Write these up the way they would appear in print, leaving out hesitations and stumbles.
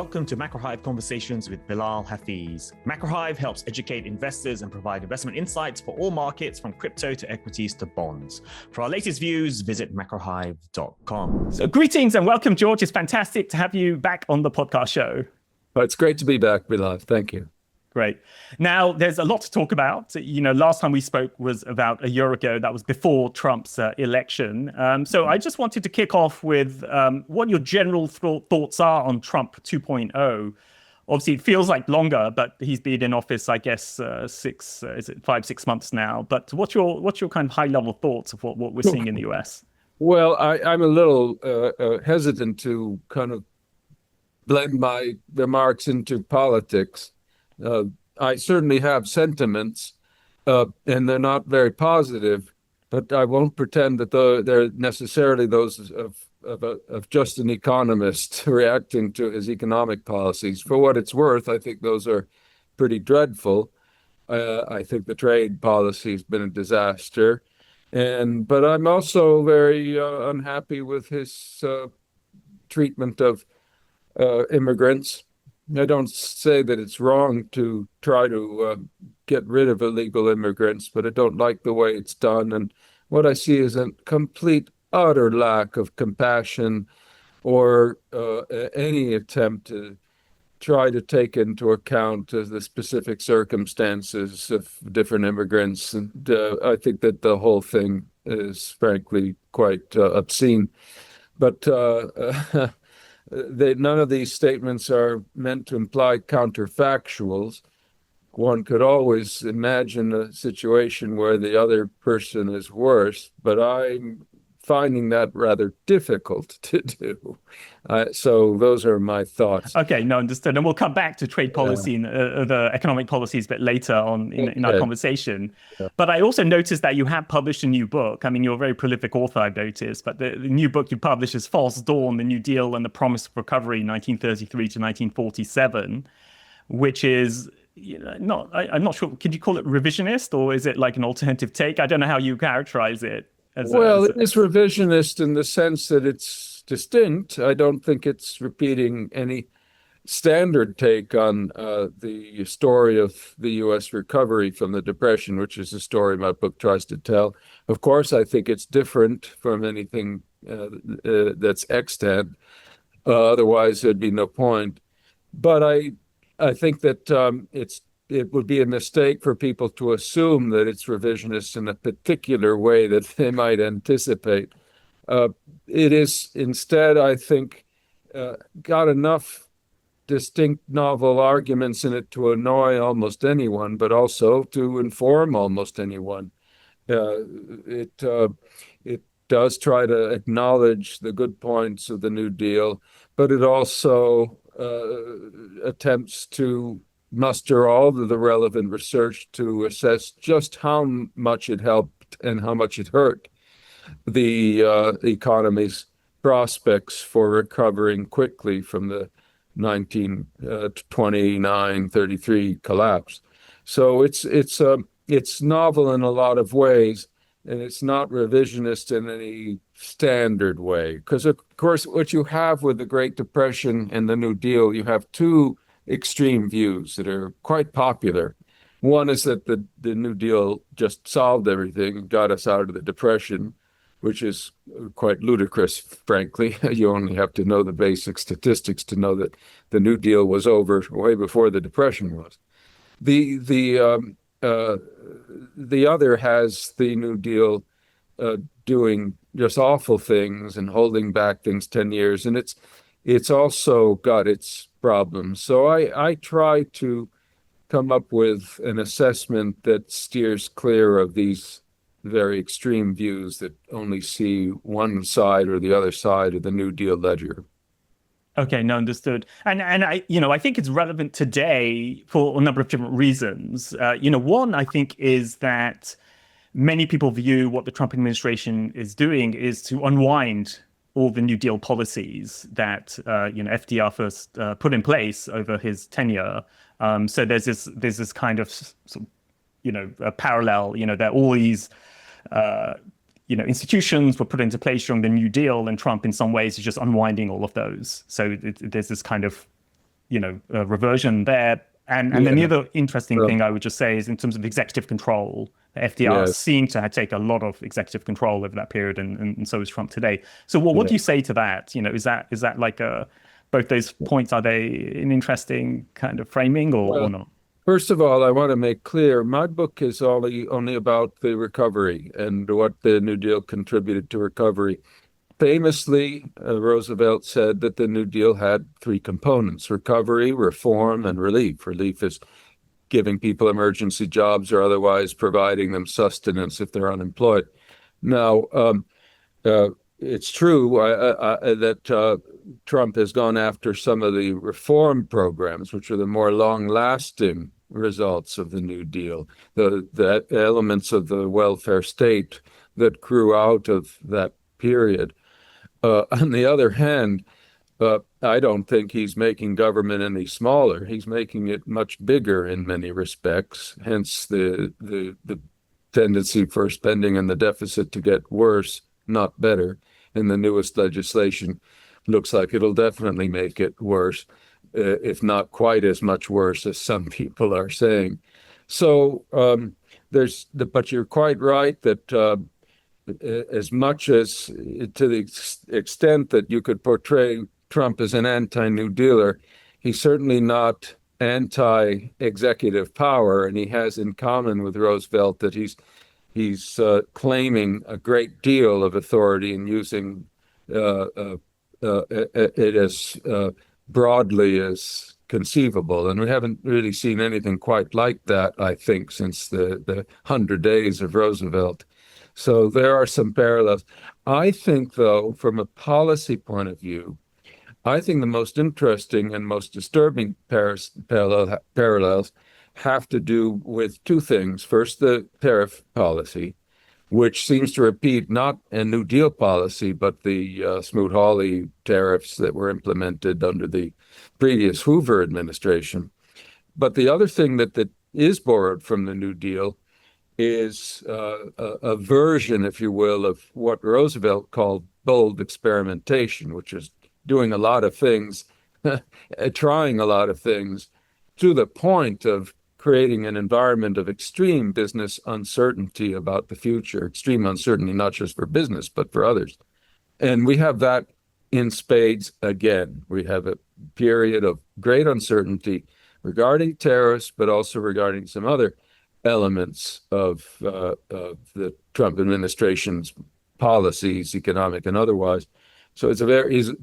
Welcome to MacroHive Conversations with Bilal Hafiz. MacroHive helps educate investors and provide investment insights for all markets from crypto to equities to bonds. For our latest views, visit macrohive.com. So greetings and welcome, George. It's fantastic to have you back on the podcast show. Well, it's great to be back, Bilal. Thank you. Great. Now, there's a lot to talk about. Last time we spoke was about a year ago. That was before Trump's election. So I just wanted to kick off with what your general thoughts are on Trump 2.0. Obviously, it feels like longer, but he's been in office, I guess, 5-6 months now. But what's your kind of high-level thoughts of what we're seeing in the US? Well, I'm a little hesitant to kind of blend my remarks into politics. I certainly have sentiments, and they're not very positive, but I won't pretend that they're necessarily those of just an economist reacting to his economic policies. For what it's worth, I think those are pretty dreadful. I think the trade policy has been a disaster, but I'm also very unhappy with his treatment of immigrants. I don't say that it's wrong to try to get rid of illegal immigrants, but I don't like the way it's done. And what I see is a complete, utter lack of compassion or any attempt to try to take into account the specific circumstances of different immigrants. And I think that the whole thing is frankly quite obscene. But none of these statements are meant to imply counterfactuals. One could always imagine a situation where the other person is worse, but I'm finding that rather difficult to do. So those are my thoughts. Okay, no, understood. And we'll come back to trade policy and the economic policies a bit later on in our conversation. Yeah. But I also noticed that you have published a new book. I mean, you're a very prolific author, I've noticed. But the new book you published is False Dawn, The New Deal and the Promise of Recovery, 1933 to 1947, which is... I'm not sure. Could you call it revisionist, or is it like an alternative take? I don't know how you characterize it. It is revisionist in the sense that it's distinct. I don't think it's repeating any standard take on the story of the U.S. recovery from the Depression, which is the story my book tries to tell. Of course, I think it's different from anything that's extant. Otherwise, there'd be no point. But I think that it would be a mistake for people to assume that it's revisionist in a particular way that they might anticipate. It is instead, I think, got enough distinct novel arguments in it to annoy almost anyone, but also to inform almost anyone. It does try to acknowledge the good points of the New Deal, but it also attempts to muster all of the relevant research to assess just how much it helped and how much it hurt the economy's prospects for recovering quickly from the 1929-33 collapse. So it's novel in a lot of ways, and it's not revisionist in any standard way. Because, of course, what you have with the Great Depression and the New Deal, you have two extreme views that are quite popular. One is that the New Deal just solved everything, got us out of the Depression, which is quite ludicrous, frankly. You only have to know the basic statistics to know that the New Deal was over way before the Depression was. The other has the New Deal doing just awful things and holding back things 10 years, and it's also got its problems. So I try to come up with an assessment that steers clear of these very extreme views that only see one side or the other side of the New Deal ledger. Okay, no, understood. And I think it's relevant today for a number of different reasons. One, I think, is that many people view what the Trump administration is doing is to unwind all the New Deal policies that FDR first put in place over his tenure. So there's this kind of a parallel. That all these institutions were put into place during the New Deal, and Trump in some ways is just unwinding all of those. So there's this kind of reversion there. And then the Yeah. other interesting Well, thing I would just say is in terms of executive control, FDR yes. seemed to take a lot of executive control over that period, and so is Trump today. So what Yeah. do you say to that? Is that like both those points, are they an interesting kind of framing or Well, not? first of all, I want to make clear my book is only about the recovery and what the New Deal contributed to recovery. Famously, Roosevelt said that the New Deal had three components: recovery, reform, and relief. Relief is giving people emergency jobs or otherwise providing them sustenance if they're unemployed. Now, uh, it's true that Trump has gone after some of the reform programs, which are the more long-lasting results of the New Deal, the elements of the welfare state that grew out of that period. On the other hand, I don't think he's making government any smaller. He's making it much bigger in many respects. Hence the tendency for spending and the deficit to get worse, not better. And the newest legislation looks like it'll definitely make it worse, if not quite as much worse as some people are saying. So but you're quite right that as much as to the extent that you could portray Trump as an anti-New Dealer, he's certainly not anti-executive power, and he has in common with Roosevelt that he's claiming a great deal of authority and using it as broadly as conceivable. And we haven't really seen anything quite like that, I think, since the 100 days of Roosevelt. So there are some parallels. I think, though, from a policy point of view, I think the most interesting and most disturbing parallels have to do with two things. First, the tariff policy, which seems to repeat not a New Deal policy, but the SmootHawley tariffs that were implemented under the previous Hoover administration. But the other thing that is borrowed from the New Deal is a version, if you will, of what Roosevelt called bold experimentation, which is doing a lot of things, trying a lot of things to the point of creating an environment of extreme business uncertainty about the future, extreme uncertainty, not just for business, but for others. And we have that in spades again. We have a period of great uncertainty regarding tariffs, but also regarding some other elements of the Trump administration's policies, economic and otherwise. So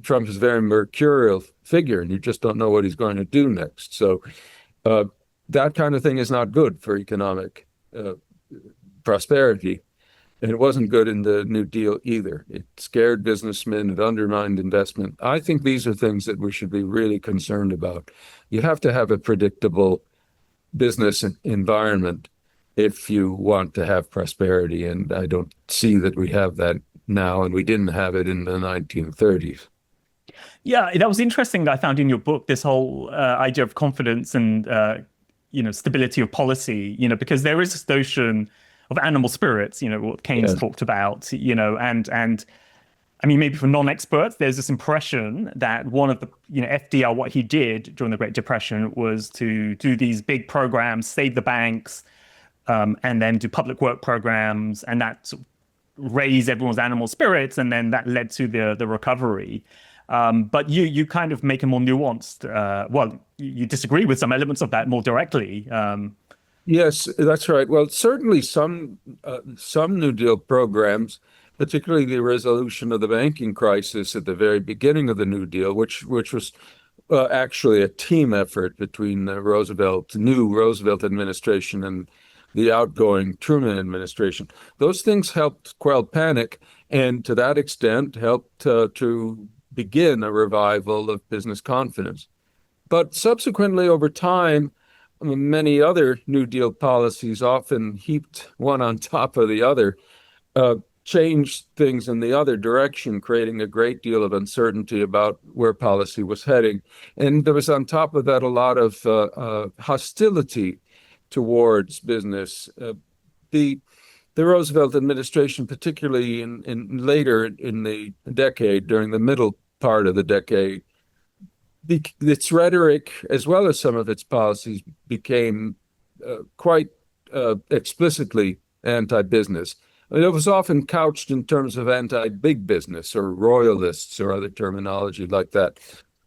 Trump is a very mercurial figure, and you just don't know what he's going to do next. So that kind of thing is not good for economic prosperity. And it wasn't good in the New Deal either. It scared businessmen, it undermined investment. I think these are things that we should be really concerned about. You have to have a predictable business environment if you want to have prosperity. And I don't see that we have that now, and we didn't have it in the 1930s. Yeah, that was interesting. I found in your book this whole idea of confidence and stability of policy. Because there is this notion of animal spirits. What Keynes Yeah. talked about. And I mean, maybe for non-experts, there's this impression that one of the FDR, what he did during the Great Depression was to do these big programs, save the banks, and then do public work programs, and that sort of raise everyone's animal spirits, and then that led to the recovery. But you kind of make a more nuanced. Well, you disagree with some elements of that more directly. Yes, that's right. Well, certainly some New Deal programs, particularly the resolution of the banking crisis at the very beginning of the New Deal, which was actually a team effort between the new Roosevelt administration and the outgoing Truman administration. Those things helped quell panic, and to that extent helped to begin a revival of business confidence. But subsequently, over time, many other New Deal policies, often heaped one on top of the other, changed things in the other direction, creating a great deal of uncertainty about where policy was heading. And there was on top of that a lot of hostility towards business. The Roosevelt administration, particularly in later in the decade, during the middle part of the decade, its rhetoric, as well as some of its policies, became quite explicitly anti-business. I mean, it was often couched in terms of anti-big business or royalists or other terminology like that.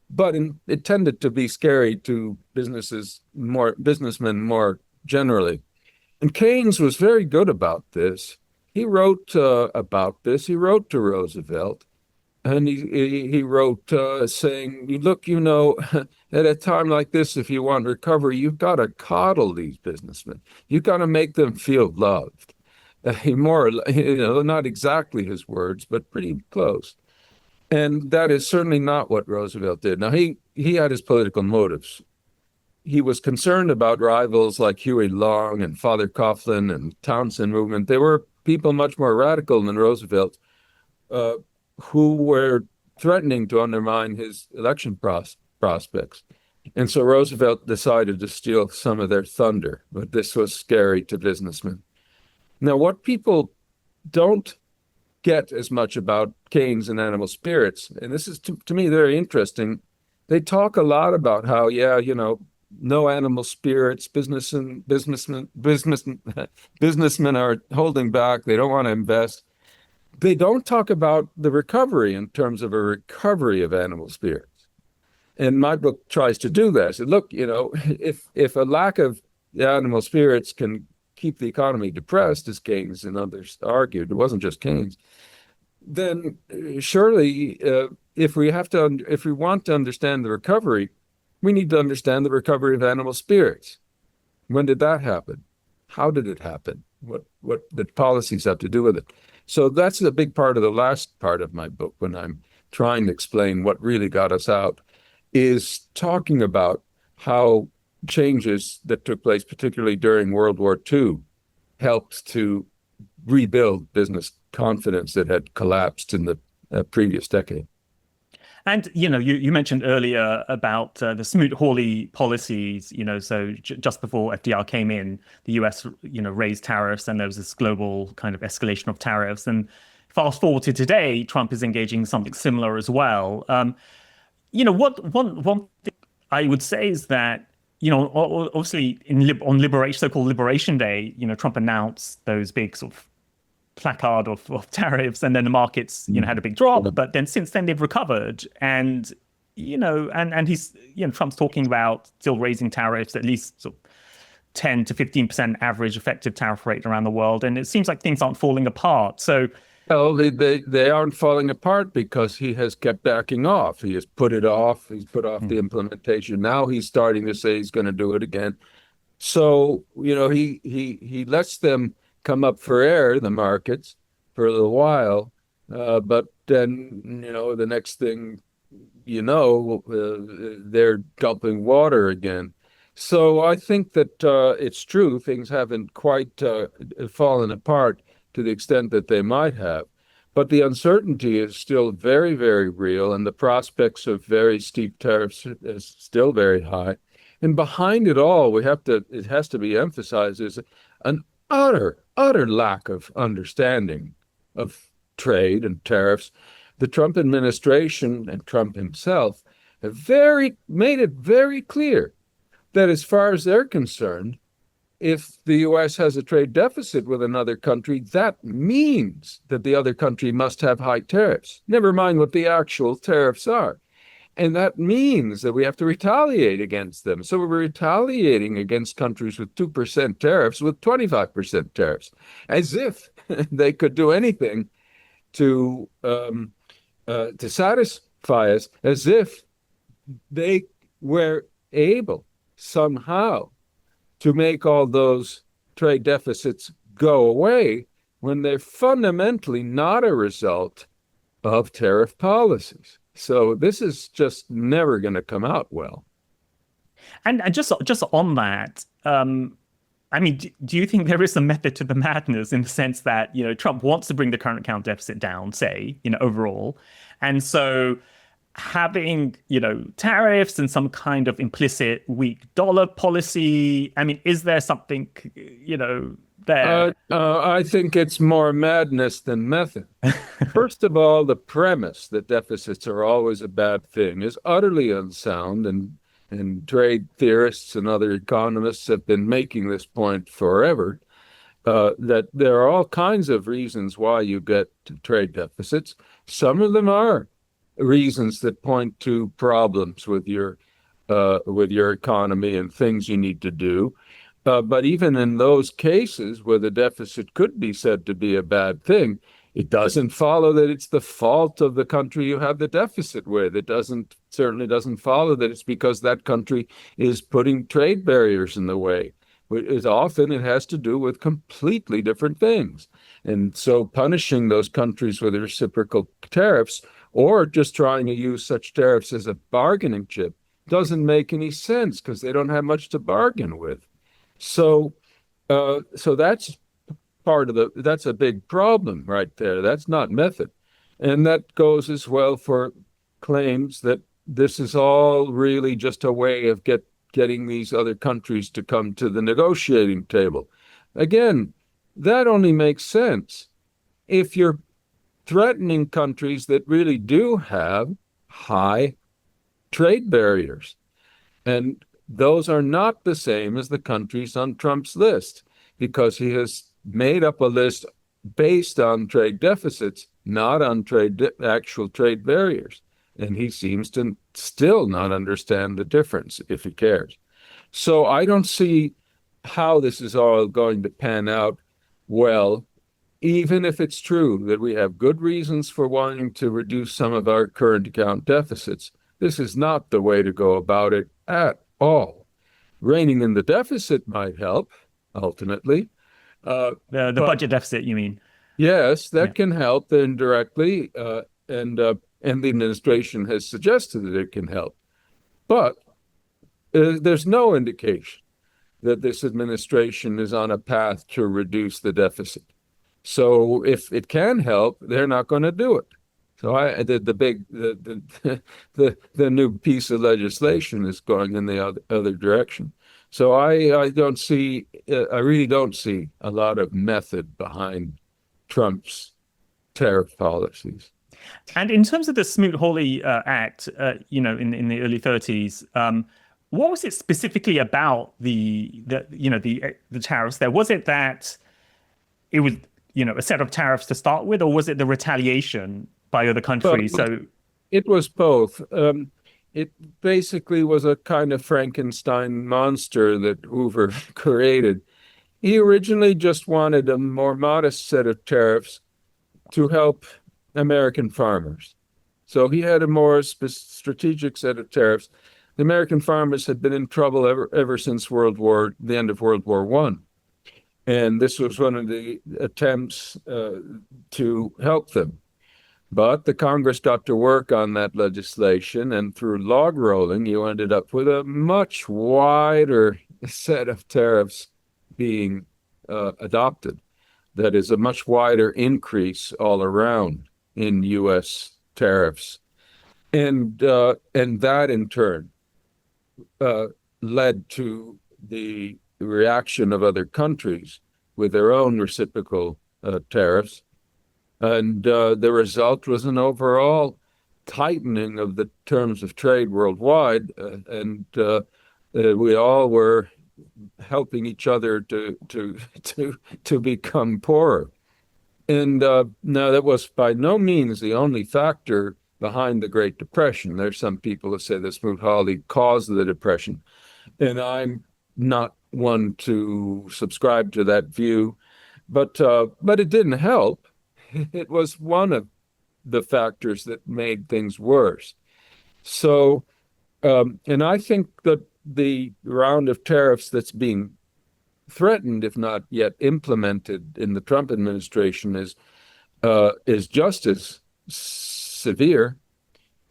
But it tended to be scary to businessmen more generally. And Keynes was very good about this. He wrote about this. He wrote to Roosevelt, and he wrote saying, "Look, at a time like this, if you want recovery, you've got to coddle these businessmen. You've got to make them feel loved." More, not exactly his words, but pretty close. And that is certainly not what Roosevelt did. Now, he had his political motives. He was concerned about rivals like Huey Long and Father Coughlin and Townsend movement. They were people much more radical than Roosevelt, uh, who were threatening to undermine his election prospects. And so Roosevelt decided to steal some of their thunder, but this was scary to businessmen. Now, what people don't get as much about Keynes and animal spirits, and this is to me very interesting. They talk a lot about how, no animal spirits, businessmen are holding back. They don't want to invest. They don't talk about the recovery in terms of a recovery of animal spirits. And my book tries to do that. So look, if a lack of animal spirits can keep the economy depressed, as Keynes and others argued, it wasn't just Keynes, then surely if we want to understand the recovery, we need to understand the recovery of animal spirits. When did that happen? How did it happen? What did policies have to do with it? So that's a big part of the last part of my book, when I'm trying to explain what really got us out, is talking about how changes that took place, particularly during World War II, helped to rebuild business confidence that had collapsed in the previous decade. And, you mentioned earlier about the SmootHawley policies, so just before FDR came in, the US, raised tariffs, and there was this global kind of escalation of tariffs. And fast forward to today, Trump is engaging in something similar as well. One thing I would say is that, obviously on so-called Liberation Day, Trump announced those big sort of placard of tariffs, and then the markets had a big drop, but then since then they've recovered, and and he's Trump's talking about still raising tariffs, at least sort of 10 to 15% average effective tariff rate around the world, and it seems like things aren't falling apart. So well, they aren't falling apart because he has kept backing off. He has put it off. He's put off the implementation. Now he's starting to say he's going to do it again. So he lets them come up for air, the markets, for a little while, but then the next thing they're dumping water again. So I think that it's true, things haven't quite fallen apart to the extent that they might have, but the uncertainty is still very, very real, and the prospects of very steep tariffs is still very high. And behind it all, it has to be emphasized, is an utter lack of understanding of trade and tariffs. The Trump administration and Trump himself have made it very clear that as far as they're concerned, if the U.S. has a trade deficit with another country, that means that the other country must have high tariffs, never mind what the actual tariffs are. And that means that we have to retaliate against them. So we're retaliating against countries with 2% tariffs with 25% tariffs, as if they could do anything to satisfy us, as if they were able somehow to make all those trade deficits go away, when they're fundamentally not a result of tariff policies. So this is just never going to come out well. And just on that, I mean, do you think there is a method to the madness, in the sense that Trump wants to bring the current account deficit down, say overall, and so having, tariffs and some kind of implicit weak dollar policy? I mean, is there something, there? I think it's more madness than method. First of all, the premise that deficits are always a bad thing is utterly unsound, and trade theorists and other economists have been making this point forever, that there are all kinds of reasons why you get trade deficits. Some of them are reasons that point to problems with your economy and things you need to do. But even in those cases where the deficit could be said to be a bad thing, it doesn't follow that it's the fault of the country you have the deficit with. It certainly doesn't follow that it's because that country is putting trade barriers in the way. Often it has to do with completely different things. And so punishing those countries with reciprocal tariffs, or just trying to use such tariffs as a bargaining chip, doesn't make any sense because they don't have much to bargain with. So that's that's a big problem right there. That's not method. And that goes as well for claims that this is all really just a way of getting these other countries to come to the negotiating table. Again, that only makes sense if you're threatening countries that really do have high trade barriers. And those are not the same as the countries on Trump's list, because he has made up a list based on trade deficits, not on actual trade barriers. And he seems to still not understand the difference, if he cares. So I don't see how this is all going to pan out well, even if it's true that we have good reasons for wanting to reduce some of our current account deficits. This is not the way to go about it at all. Reining in the deficit might help, ultimately. The budget deficit, you mean? Yes, that can help indirectly, and the administration has suggested that it can help. But there's no indication that this administration is on a path to reduce the deficit. So if it can help, they're not going to do it. So the new piece of legislation is going in the other direction. So I really don't see a lot of method behind Trump's tariff policies. And in terms of the Smoot-Hawley Act, in the early 30s, what was it specifically about the tariffs there? Was it that it was a set of tariffs to start with, or was it the retaliation by other countries? So it was both. It basically was a kind of Frankenstein monster that Hoover created. He originally just wanted a more modest set of tariffs to help American farmers. So he had a more strategic set of tariffs. The American farmers had been in trouble ever since the end of World War I. And this was one of the attempts to help them. But the Congress got to work on that legislation, and through log rolling, you ended up with a much wider set of tariffs being adopted. That is a much wider increase all around in U.S. tariffs. And that in turn led to the reaction of other countries with their own reciprocal tariffs. And the result was an overall tightening of the terms of trade worldwide, and we all were helping each other to become poorer. And now that was by no means the only factor behind the Great Depression. There's some people who say that SmootHawley caused the Depression, and I'm not one to subscribe to that view, but it didn't help. It was one of the factors that made things worse. So, and I think that the round of tariffs that's being threatened, if not yet implemented in the Trump administration, is just as severe,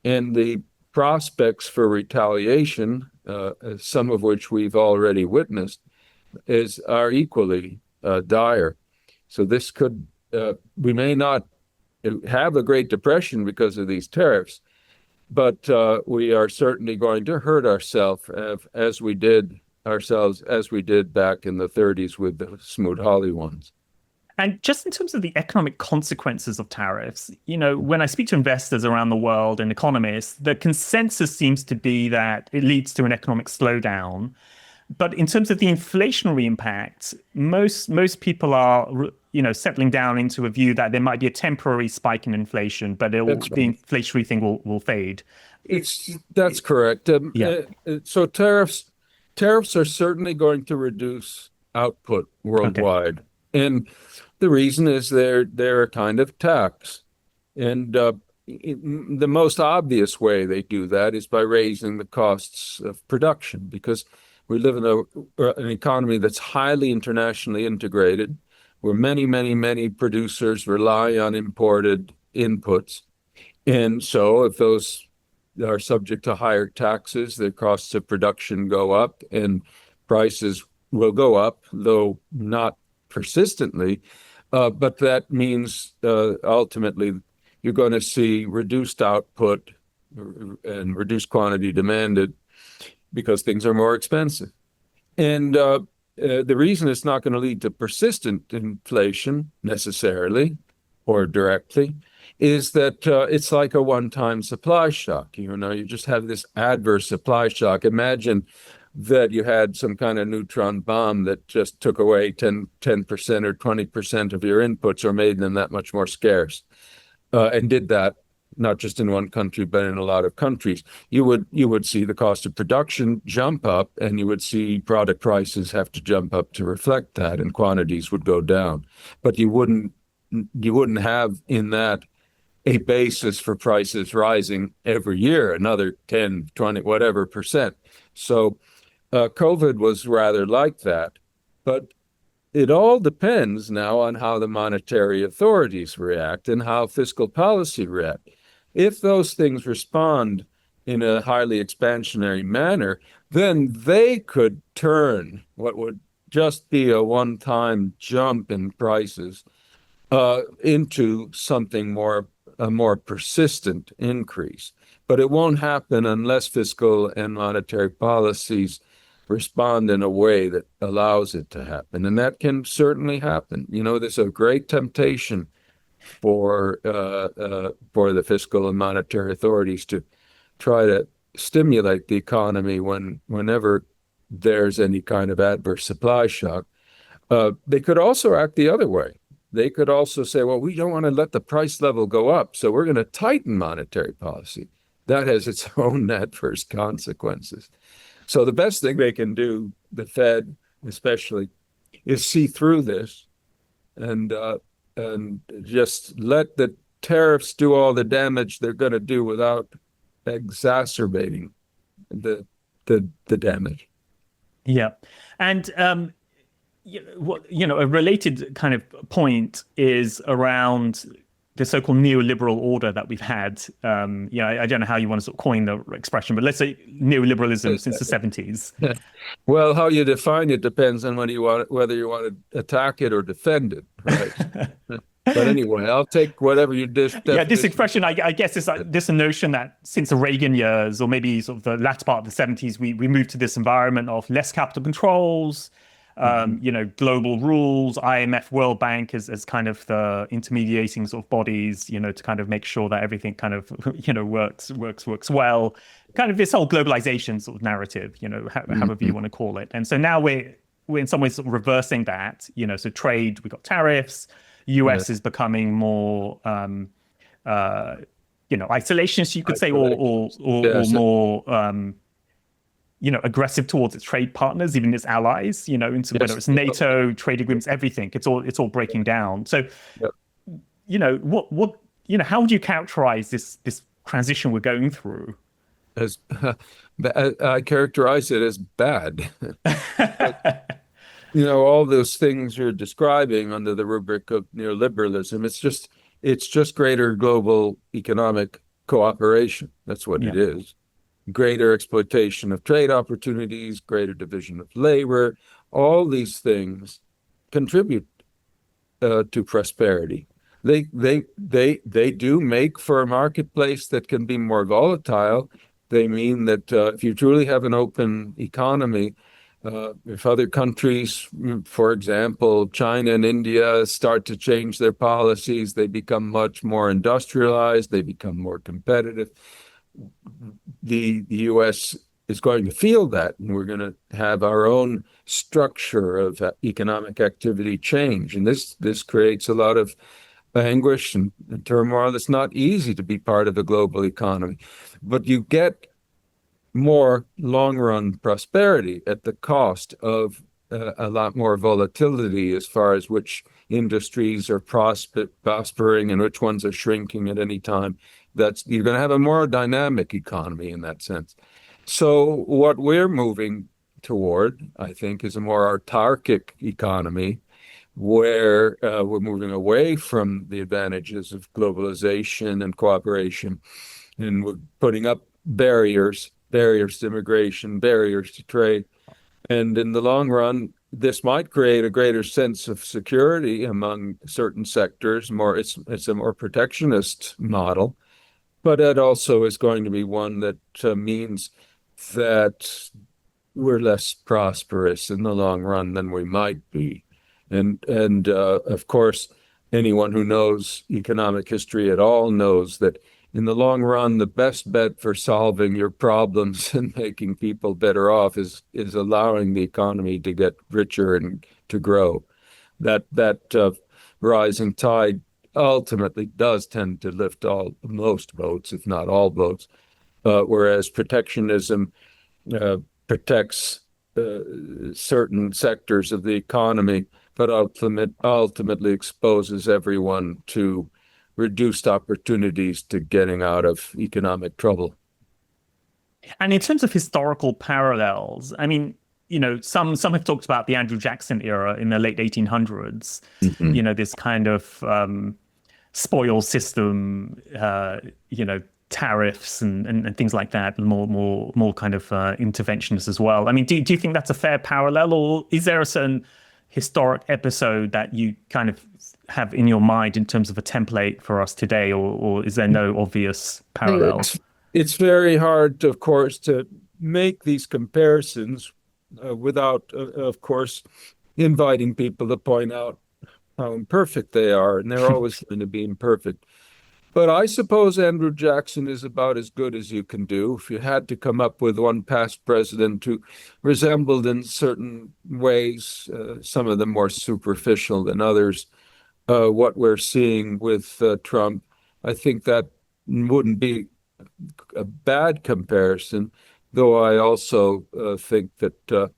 and the prospects for retaliation, some of which we've already witnessed, are equally dire. So this we may not have a Great Depression because of these tariffs, but we are certainly going to hurt ourselves as we did back in the 30s with the SmootHawley ones. And just in terms of the economic consequences of tariffs, when I speak to investors around the world and economists, the consensus seems to be that it leads to an economic slowdown. But in terms of the inflationary impact, most people are, settling down into a view that there might be a temporary spike in inflation, but That's the right. inflationary thing will fade. That's correct. Yeah. So tariffs are certainly going to reduce output Okay. worldwide, and the reason is they're a kind of tax. And the most obvious way they do that is by raising the costs of production, because we live in an economy that's highly internationally integrated, where many producers rely on imported inputs. And so if those are subject to higher taxes, their costs of production go up and prices will go up, though not persistently. But that means ultimately you're going to see reduced output and reduced quantity demanded because things are more expensive. And the reason it's not going to lead to persistent inflation necessarily or directly is that it's like a one-time supply shock. You just have this adverse supply shock. Imagine that you had some kind of neutron bomb that just took away 10% or 20% of your inputs or made them that much more scarce, and did that not just in one country, but in a lot of countries. You would see the cost of production jump up, and you would see product prices have to jump up to reflect that, and quantities would go down. But you wouldn't have in that a basis for prices rising every year, another 10, 20, whatever percent. So COVID was rather like that. But it all depends now on how the monetary authorities react and how fiscal policy react. If those things respond in a highly expansionary manner, then they could turn what would just be a one-time jump in prices into a more persistent increase. But it won't happen unless fiscal and monetary policies respond in a way that allows it to happen. And that can certainly happen. There's a great temptation for the fiscal and monetary authorities to try to stimulate the economy whenever there's any kind of adverse supply shock. They could also act the other way. They could also say, well, we don't want to let the price level go up, so we're going to tighten monetary policy. That has its own adverse consequences. So the best thing they can do, the Fed especially, is see through this and just let the tariffs do all the damage they're going to do without exacerbating the damage. Yeah. And a related kind of point is around the so-called neoliberal order that we've had. I don't know how you want to sort of coin the expression, but let's say neoliberalism since the 70s. Well, how you define it depends on whether you want to attack it or defend it, right? But anyway, I'll take whatever you Yeah, this definition. expression, I guess, is like this notion that since the Reagan years, or maybe sort of the latter part of the 70s, we moved to this environment of less capital controls, Mhm. global rules, IMF, World Bank as kind of the intermediating sort of bodies, to kind of make sure that everything kind of, works well. Kind of this whole globalization sort of narrative, however you Mhm. want to call it. And so now we're in some ways sort of reversing that, so trade, we got tariffs, Yeah, US is becoming more, uh, isolationist, you could say, isolationist. or Yes. more, aggressive towards its trade partners, even its allies, into whether Yes. it's NATO, trade agreements, everything, it's all breaking down. So, Yeah. how would you characterize this transition we're going through? As I characterize it as bad. All those things you're describing under the rubric of neoliberalism, it's just greater global economic cooperation. That's what it Yeah. is. Greater exploitation of trade opportunities, greater division of labor. All these things contribute to prosperity. They do make for a marketplace that can be more volatile. They mean that if you truly have an open economy, if other countries, for example, China and India, start to change their policies, they become much more industrialized, they become more competitive. The U.S. is going to feel that, and we're going to have our own structure of economic activity change. And this creates a lot of anguish and turmoil. It's not easy to be part of a global economy, but you get more long-run prosperity at the cost of a lot more volatility as far as which industries are prospering and which ones are shrinking at any time. You're going to have a more dynamic economy in that sense. So what we're moving toward, I think, is a more autarkic economy where we're moving away from the advantages of globalization and cooperation, and we're putting up barriers to immigration, barriers to trade. And in the long run, this might create a greater sense of security among certain sectors. It's a more protectionist model, but it also is going to be one that means that we're less prosperous in the long run than we might be. And of course, anyone who knows economic history at all knows that in the long run, the best bet for solving your problems and making people better off is allowing the economy to get richer and to grow. That rising tide ultimately does tend to lift most boats, if not all boats, whereas protectionism protects certain sectors of the economy, but ultimately exposes everyone to reduced opportunities to getting out of economic trouble. And in terms of historical parallels, I mean, some have talked about the Andrew Jackson era in the late 1800s. Mm-hmm. This kind of spoil system, tariffs and things like that, more kind of interventionist as well. I mean, do you think that's a fair parallel, or is there a certain historic episode that you kind of have in your mind in terms of a template for us today, or is there no obvious parallel? It's very hard, of course, to make these comparisons without, of course, inviting people to point out how imperfect they are, and they're always going to be imperfect. But I suppose Andrew Jackson is about as good as you can do. If you had to come up with one past president who resembled in certain ways, some of them more superficial than others, what we're seeing with Trump, I think that wouldn't be a bad comparison, though I also think that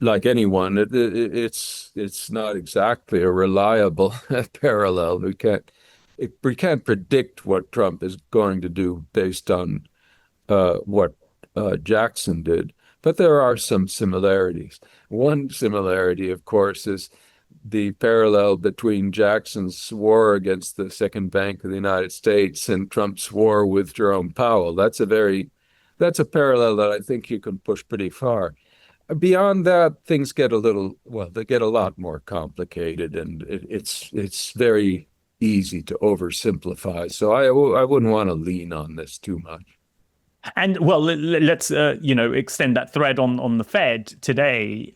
like anyone, it's not exactly a reliable parallel. We can't predict what Trump is going to do based on what Jackson did, but there are some similarities. One similarity, of course, is the parallel between Jackson's war against the Second Bank of the United States and Trump's war with Jerome Powell. That's a parallel that I think you can push pretty far. Beyond that, things get they get a lot more complicated, and it's very easy to oversimplify. So I wouldn't want to lean on this too much. And well, let's extend that thread on the Fed today.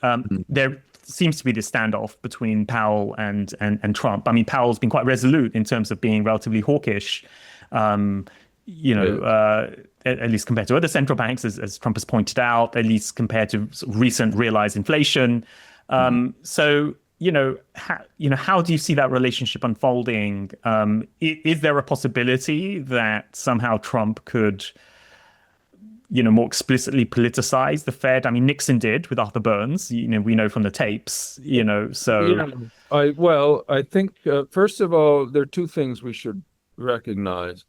There seems to be this standoff between Powell and Trump. I mean, Powell's been quite resolute in terms of being relatively hawkish, at least compared to other central banks, as Trump has pointed out, at least compared to recent realized inflation. So, how do you see that relationship unfolding? Is there a possibility that somehow Trump could more explicitly politicize the Fed? I mean, Nixon did with Arthur Burns, we know from the tapes, so. Yeah, I think, first of all, there are two things we should recognize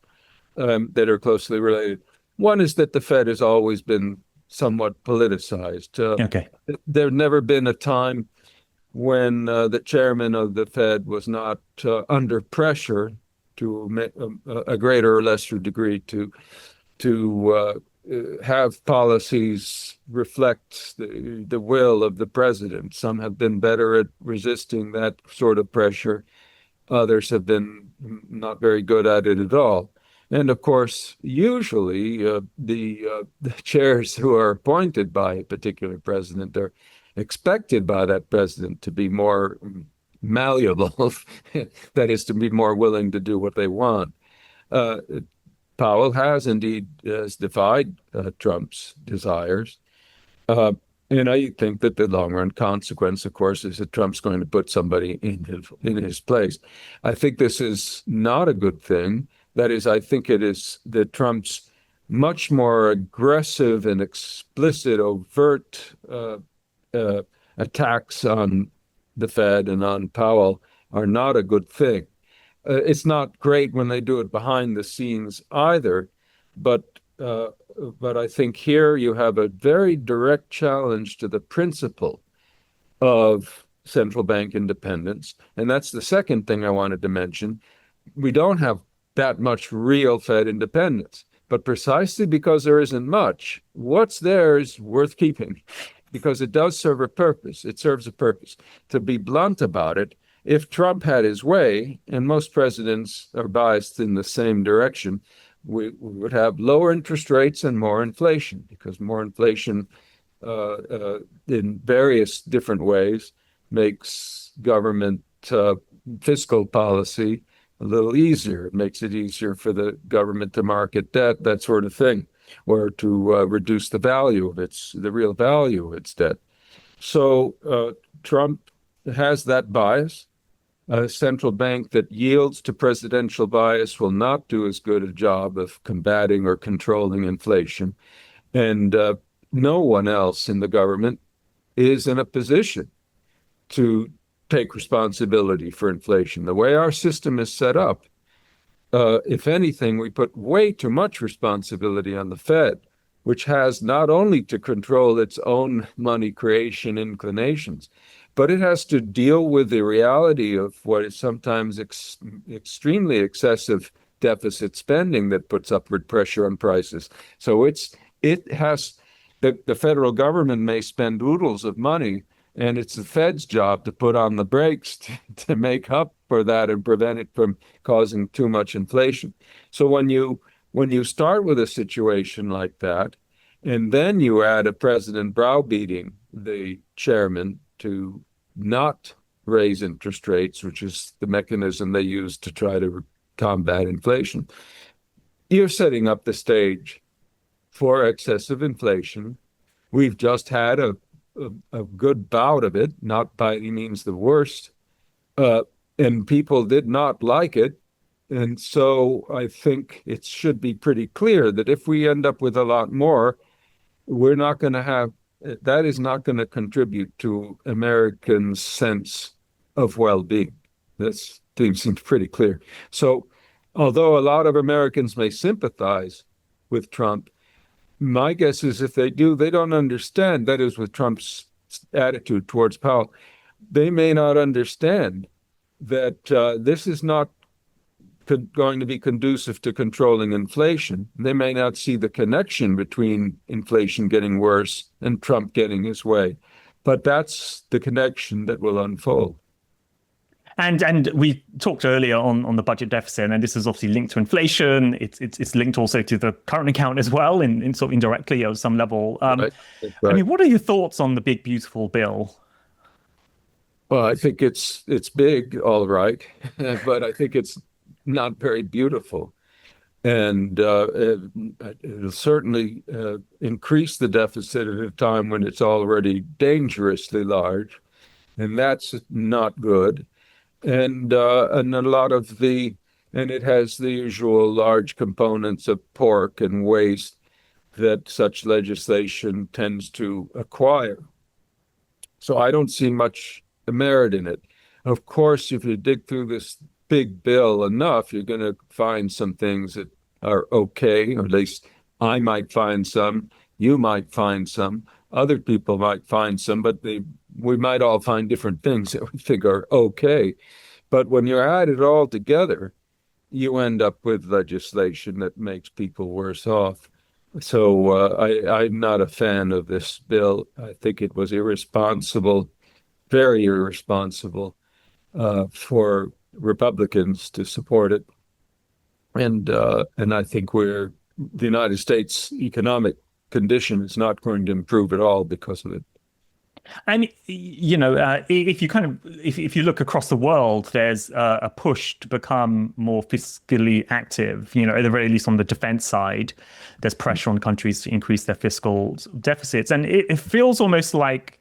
that are closely related. One is that the Fed has always been somewhat politicized. Okay. There's never been a time when the chairman of the Fed was not under pressure to a greater or lesser degree to have policies reflect the will of the president. Some have been better at resisting that sort of pressure, Others have been not very good at it at all. And of course, usually the chairs who are appointed by a particular president are expected by that president to be more malleable, that is, to be more willing to do what they want. Uh, Powell has indeed defied Trump's desires. Uh, and I think that the long run consequence, of course, is that Trump's going to put somebody in his place. I think this is not a good thing. That is, I think it is that Trump's much more aggressive and explicit, overt attacks on the Fed and on Powell are not a good thing. It's not great when they do it behind the scenes either, but I think here you have a very direct challenge to the principle of central bank independence. And that's the second thing I wanted to mention. We don't have that much real Fed independence, but precisely because there isn't much, what's there is worth keeping because it does serve a purpose. It serves a purpose. To be blunt about it, if Trump had his way, and most presidents are biased in the same direction, we would have lower interest rates and more inflation, because more inflation in various different ways makes government fiscal policy a little easier. It makes it easier for the government to market debt, that sort of thing, or to reduce the value of the real value of its debt. So Trump has that bias. A central bank that yields to presidential bias will not do as good a job of combating or controlling inflation. And no one else in the government is in a position to take responsibility for inflation. The way our system is set up, if anything, we put way too much responsibility on the Fed, which has not only to control its own money creation inclinations, but it has to deal with the reality of what is sometimes extremely excessive deficit spending that puts upward pressure on prices. So the federal government may spend oodles of money, and it's the Fed's job to put on the brakes to make up for that and prevent it from causing too much inflation. So when you start with a situation like that, and then you add a president browbeating the chairman to not raise interest rates, which is the mechanism they use to try to combat inflation, you're setting up the stage for excessive inflation. We've just had a good bout of it, not by any means the worst, and people did not like it. And so I think it should be pretty clear that if we end up with a lot more, we're not going to have that is not going to contribute to Americans' sense of well-being. That seems pretty clear. So although a lot of Americans may sympathize with Trump, my guess is if they do, they don't understand, that is with Trump's attitude towards Powell, they may not understand that this is not going to be conducive to controlling inflation. They may not see the connection between inflation getting worse and Trump getting his way. But that's the connection that will unfold. And we talked earlier on the budget deficit, and this is obviously linked to inflation. It's linked also to the current account as well, in sort of indirectly at some level. Right. I mean, what are your thoughts on the big beautiful bill? Well, I think it's big, all right, but I think it's not very beautiful. And it'll certainly increase the deficit at a time when it's already dangerously large. And that's not good. And a lot of and it has the usual large components of pork and waste that such legislation tends to acquire. So I don't see much merit in it. Of course, if you dig through this big bill enough, you're going to find some things that are okay, or at least I might find some, you might find some, other people might find some, but we might all find different things that we think are okay. But when you add it all together, you end up with legislation that makes people worse off. So I'm not a fan of this bill. I think it was irresponsible, very irresponsible, for Republicans to support it. And I think the United States economic condition is not going to improve at all because of it. I mean, if you if you look across the world, there's a push to become more fiscally active. At the very least on the defense side, there's pressure on countries to increase their fiscal deficits, and it feels almost like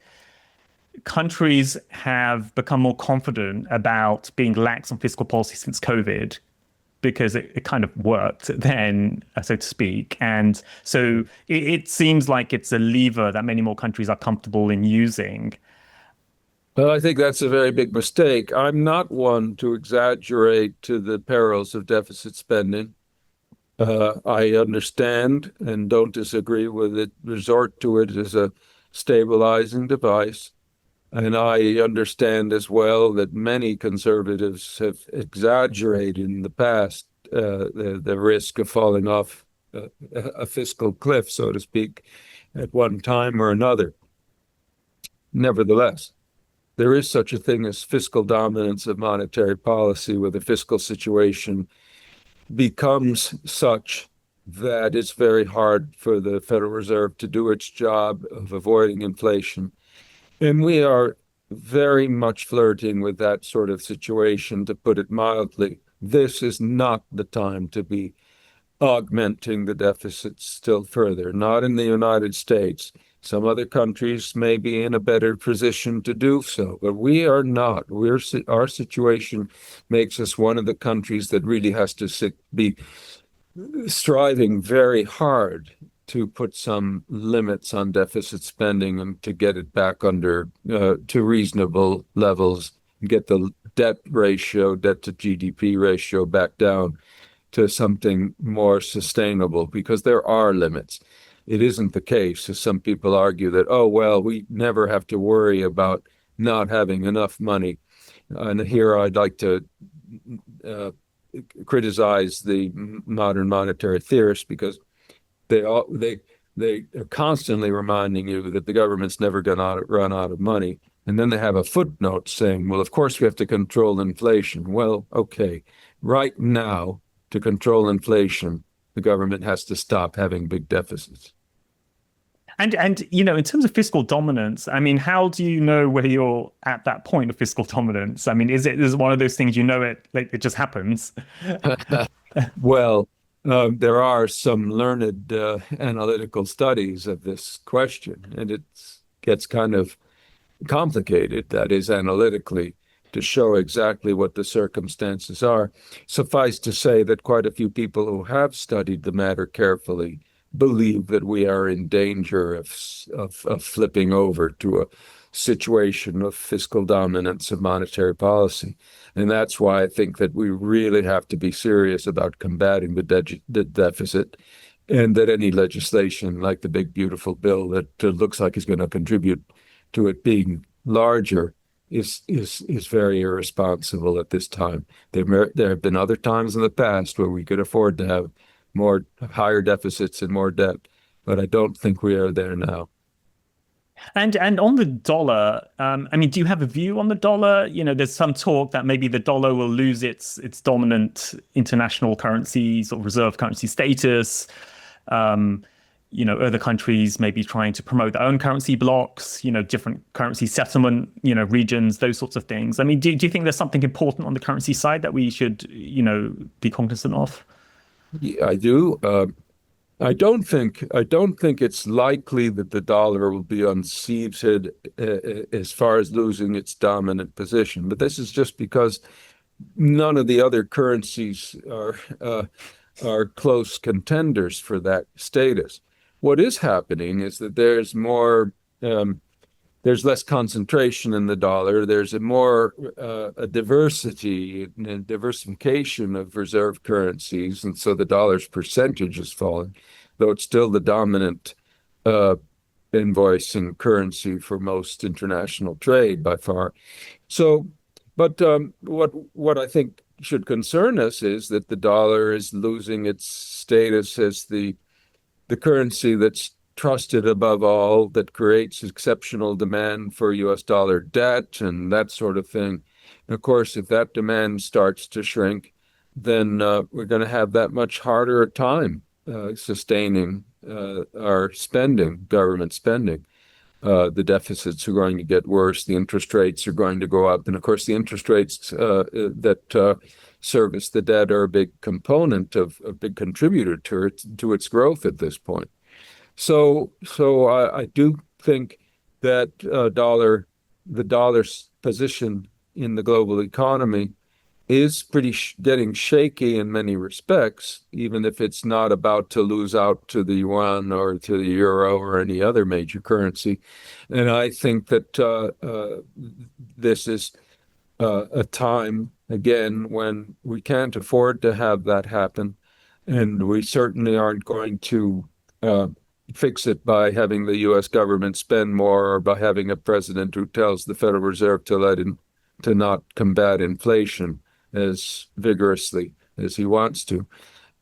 countries have become more confident about being lax on fiscal policy since COVID, because it kind of worked then, so to speak. And so it seems like it's a lever that many more countries are comfortable in using. Well, I think that's a very big mistake. I'm not one to exaggerate to the perils of deficit spending. I understand and don't disagree with it, resort to it as a stabilizing device. And I understand as well that many conservatives have exaggerated in the past the risk of falling off a fiscal cliff, so to speak, at one time or another. Nevertheless, there is such a thing as fiscal dominance of monetary policy, where the fiscal situation becomes such that it's very hard for the Federal Reserve to do its job of avoiding inflation. And we are very much flirting with that sort of situation, to put it mildly. This is not the time to be augmenting the deficits still further, not in the United States. Some other countries may be in a better position to do so, but we are not. Our situation makes us one of the countries that really has to be striving very hard to put some limits on deficit spending and to get it back under to reasonable levels, get the debt to GDP ratio back down to something more sustainable, because there are limits. It isn't the case, as some people argue, that, oh, well, we never have to worry about not having enough money. And here I'd like to criticize the modern monetary theorists, because they're constantly reminding you that the government's never going to run out of money. And then they have a footnote saying, well, of course we have to control inflation. Well, okay, right now, to control inflation, the government has to stop having big deficits. And in terms of fiscal dominance, I mean, how do you know whether you're at that point of fiscal dominance? I mean, is it one of those things, like it just happens? Well, there are some learned analytical studies of this question, and it gets kind of complicated, that is, analytically, to show exactly what the circumstances are. Suffice to say that quite a few people who have studied the matter carefully believe that we are in danger of flipping over to a situation of fiscal dominance of monetary policy. And that's why I think that we really have to be serious about combating the deficit, and that any legislation like the big, beautiful bill that looks like is going to contribute to it being larger is very irresponsible at this time. There have been other times in the past where we could afford to have higher deficits and more debt, but I don't think we are there now. And on the dollar, I mean, do you have a view on the dollar? There's some talk that maybe the dollar will lose its dominant international currency, sort of reserve currency status. Other countries may be trying to promote their own currency blocks, different currency settlement, regions, those sorts of things. I mean, do you think there's something important on the currency side that we should, be cognizant of? Yeah, I do. I don't think it's likely that the dollar will be unseated as far as losing its dominant position. But this is just because none of the other currencies are close contenders for that status. What is happening is that there's less concentration in the dollar. There's a diversity and diversification of reserve currencies, and so the dollar's percentage is falling, though it's still the dominant invoicing currency for most international trade by far. So, but what I think should concern us is that the dollar is losing its status as the currency that's trusted above all, that creates exceptional demand for US dollar debt and that sort of thing. And of course, if that demand starts to shrink, then we're going to have that much harder a time sustaining our spending, government spending. The deficits are going to get worse. The interest rates are going to go up. And of course, the interest rates that service the debt are a big component a big contributor to its growth at this point. So I do think that the dollar's position in the global economy is getting shaky in many respects, even if it's not about to lose out to the yuan or to the euro or any other major currency. And I think that this is a time, again, when we can't afford to have that happen. And we certainly aren't going to fix it by having the U.S. government spend more or by having a president who tells the Federal Reserve to not combat inflation as vigorously as he wants to.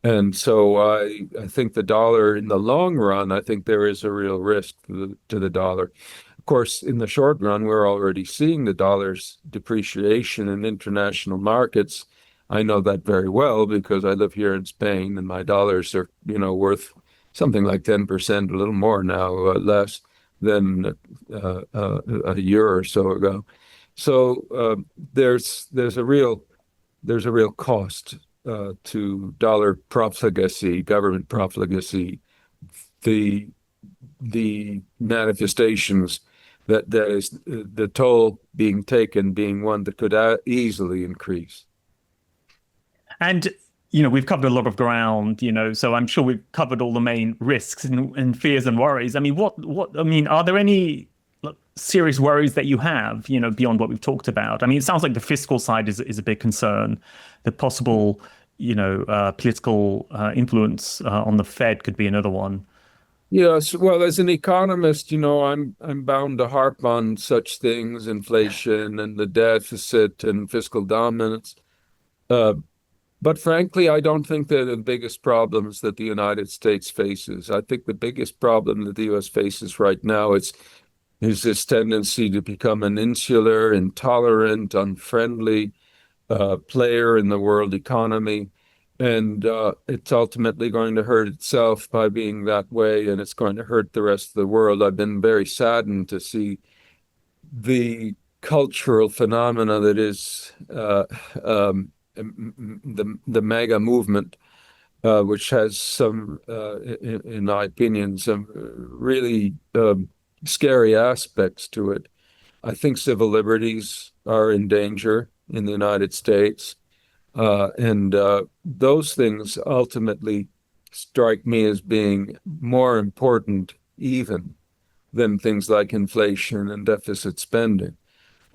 And so I think the dollar in the long run, I think there is a real risk to the dollar. Of course, in the short run, we're already seeing the dollar's depreciation in international markets. I know that very well because I live here in Spain and my dollars are, worth something like 10%, a little more now, less than a year or so ago. So there's a real cost to dollar profligacy, government profligacy, the manifestations that is the toll being taken being one that could easily increase. And we've covered a lot of ground, so I'm sure we've covered all the main risks and fears and worries. I mean, are there any serious worries that you have, beyond what we've talked about? I mean, it sounds like the fiscal side is a big concern. The possible, political influence on the Fed could be another one. Yes, well, as an economist, I'm bound to harp on such things, inflation and the deficit and fiscal dominance. But frankly, I don't think they're the biggest problems that the United States faces. I think the biggest problem that the U.S. faces right now is this tendency to become an insular, intolerant, unfriendly player in the world economy. And it's ultimately going to hurt itself by being that way, and it's going to hurt the rest of the world. I've been very saddened to see the cultural phenomena that is the MAGA movement, which has some, in my opinion, some really scary aspects to it. I think civil liberties are in danger in the United States. And those things ultimately strike me as being more important even than things like inflation and deficit spending.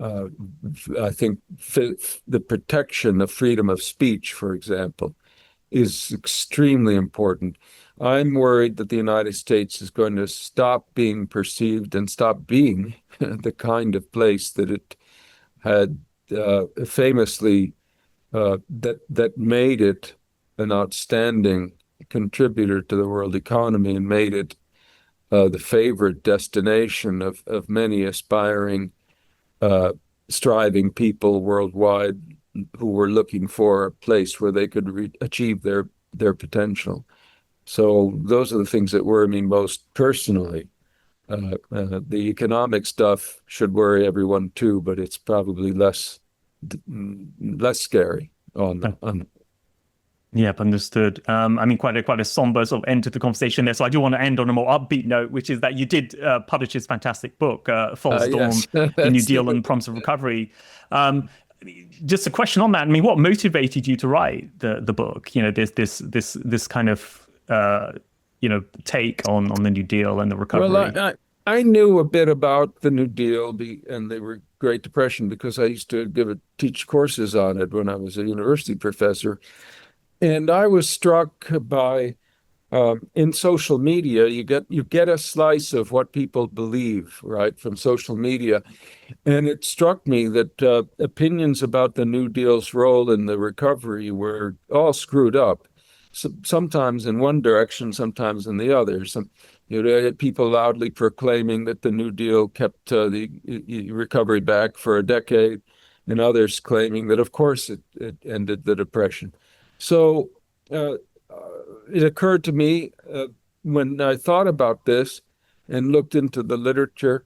I think the protection of freedom of speech, for example, is extremely important. I'm worried that the United States is going to stop being perceived and stop being the kind of place that it had famously that made it an outstanding contributor to the world economy and made it the favorite destination of many aspiring, striving people worldwide who were looking for a place where they could achieve their potential. So those are the things that worry me most personally. The economic stuff should worry everyone too, but it's probably less scary on. Yep, understood. I mean, quite a somber sort of end to the conversation there. So I do want to end on a more upbeat note, which is that you did publish this fantastic book, False Dawn, Yes. The New Deal and Promise of Recovery. Just a question on that. I mean, what motivated you to write the book? This kind of take on the New Deal and the recovery. Well, I knew a bit about the New Deal and the Great Depression because I used to teach courses on it when I was a university professor. And I was struck by in social media, you get a slice of what people believe, right, from social media. And it struck me that opinions about the New Deal's role in the recovery were all screwed up, sometimes in one direction, sometimes in the other. You had people loudly proclaiming that the New Deal kept the recovery back for a decade. and others claiming that, of course, it ended the Depression. So it occurred to me when I thought about this and looked into the literature,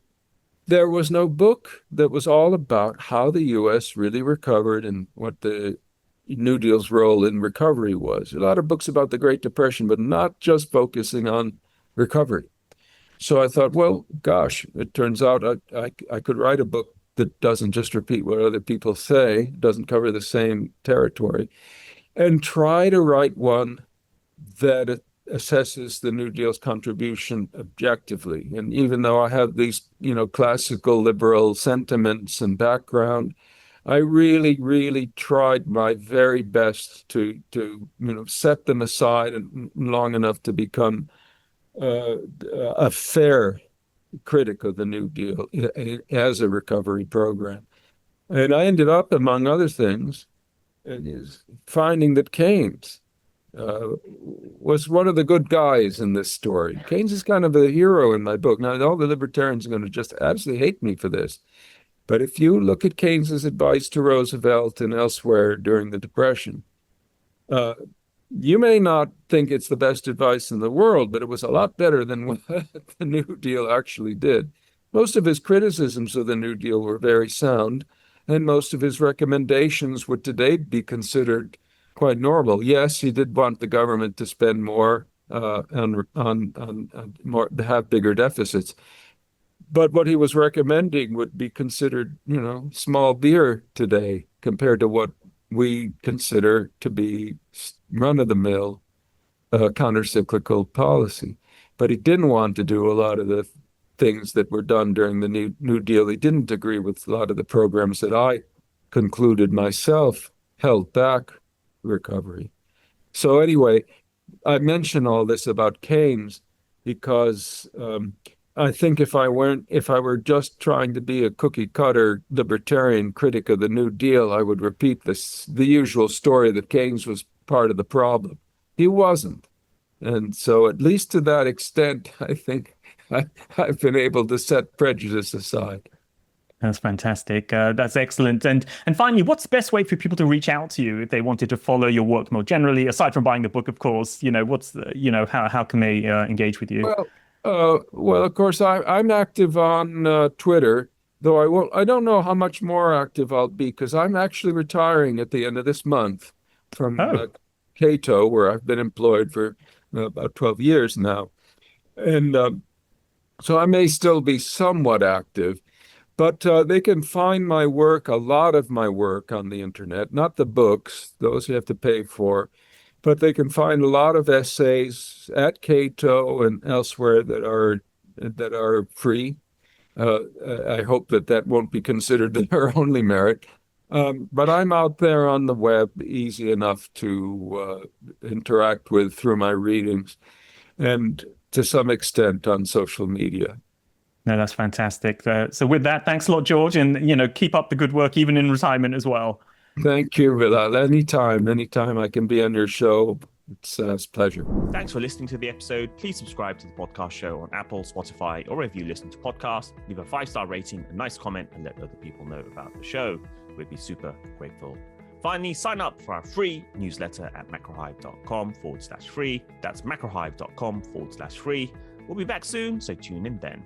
there was no book that was all about how the U.S. really recovered and what the New Deal's role in recovery was. A lot of books about the Great Depression, but not just focusing on recovery. So I thought, well, gosh, it turns out I could write a book that doesn't just repeat what other people say, doesn't cover the same territory, and try to write one that assesses the New Deal's contribution objectively. And even though I have these, classical liberal sentiments and background, I really, really tried my very best to set them aside long enough to become a fair critic of the New Deal as a recovery program. And I ended up, among other things, finding that Keynes was one of the good guys in this story. Keynes is kind of a hero in my book. Now, all the libertarians are going to just absolutely hate me for this. But if you look at Keynes's advice to Roosevelt and elsewhere during the Depression, you may not think it's the best advice in the world, but it was a lot better than what the New Deal actually did. Most of his criticisms of the New Deal were very sound, and most of his recommendations would today be considered quite normal. Yes, he did want the government to spend more on more, to have bigger deficits. But what he was recommending would be considered, small beer today compared to what we consider to be run-of-the-mill countercyclical policy. But he didn't want to do a lot of the things that were done during the New Deal. He didn't agree with a lot of the programs that I concluded myself held back recovery. So anyway, I mention all this about Keynes because I think if I were just trying to be a cookie cutter libertarian critic of the New Deal, I would repeat the usual story that Keynes was part of the problem. He wasn't. And so at least to that extent, I think I've been able to set prejudice aside. That's fantastic. That's excellent. And finally, what's the best way for people to reach out to you if they wanted to follow your work more generally, aside from buying the book, of course? What's the, how can they engage with you? Well, of course, I'm active on Twitter, though I don't know how much more active I'll be because I'm actually retiring at the end of this month from Cato, where I've been employed for about 12 years now. And so I may still be somewhat active. But they can find my work, a lot of my work on the internet, not the books, those you have to pay for, but they can find a lot of essays at Cato and elsewhere that are free. I hope that won't be considered their only merit. But I'm out there on the web, easy enough to interact with through my readings, and to some extent on social media. No, that's fantastic. So with that, thanks a lot, George, and keep up the good work even in retirement as well. Thank you, Bilal. Anytime I can be on your show, it's a pleasure. Thanks for listening to the episode. Please subscribe to the podcast show on Apple, Spotify, or wherever you listen to podcasts. Leave a 5-star rating, a nice comment, and let other people know about the show. We'd be super grateful. Finally, sign up for our free newsletter at macrohive.com/free. That's macrohive.com/free. We'll be back soon, so tune in then.